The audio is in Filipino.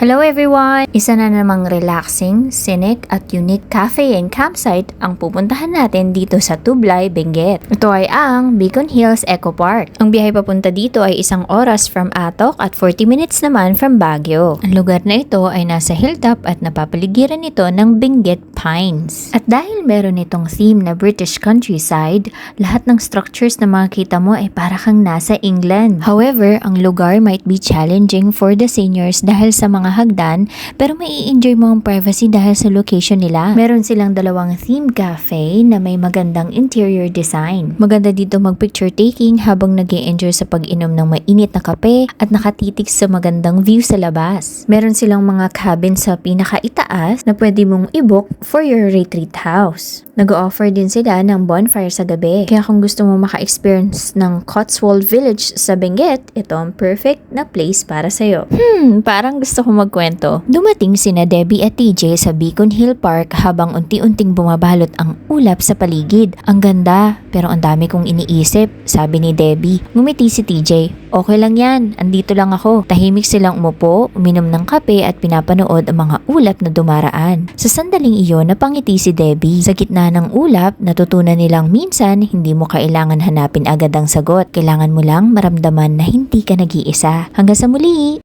Hello everyone! Isa na namang relaxing, scenic at unique cafe and campsite ang pupuntahan natin dito sa Tublay, Benguet. Ito ay ang Beacon Hills Eco Park. Ang biyahe papunta dito ay 1 oras from Atok at 40 minutes naman from Baguio. Ang lugar na ito ay nasa hilltop at napapaligiran ito ng Benguet Pines. At dahil meron itong theme na British countryside, lahat ng structures na makikita mo ay para kang nasa England. However, ang lugar might be challenging for the seniors dahil sa mga hagdan, pero may i-enjoy mo ang privacy dahil sa location nila. Meron silang 2 themed cafe na may magandang interior design. Maganda dito mag-picture taking habang nag-e-enjoy sa pag-inom ng mainit na kape at nakatitig sa magandang view sa labas. Meron silang mga cabin sa pinakaitaas na pwede mong i-book for your retreat house. Nag-offer din sila ng bonfire sa gabi. Kaya kung gusto mo maka-experience ng Cotswold Village sa Benguet, ito ang perfect na place para sa'yo. Parang gusto ko magkwento. Dumating sina Debbie at TJ sa Beacon Hill Park habang unti-unting bumabalot ang ulap sa paligid. Ang ganda, pero ang dami kong iniisip, sabi ni Debbie. Ngumiti si TJ. Okay lang yan, andito lang ako. Tahimik silang umupo, uminom ng kape at pinapanood ang mga ulap na dumaraan. Sa sandaling iyon, napangiti si Debbie. Sa gitna ng ulap, natutunan nilang minsan hindi mo kailangan hanapin agad ang sagot. Kailangan mo lang maramdaman na hindi ka nag-iisa. Hanggang sa muli!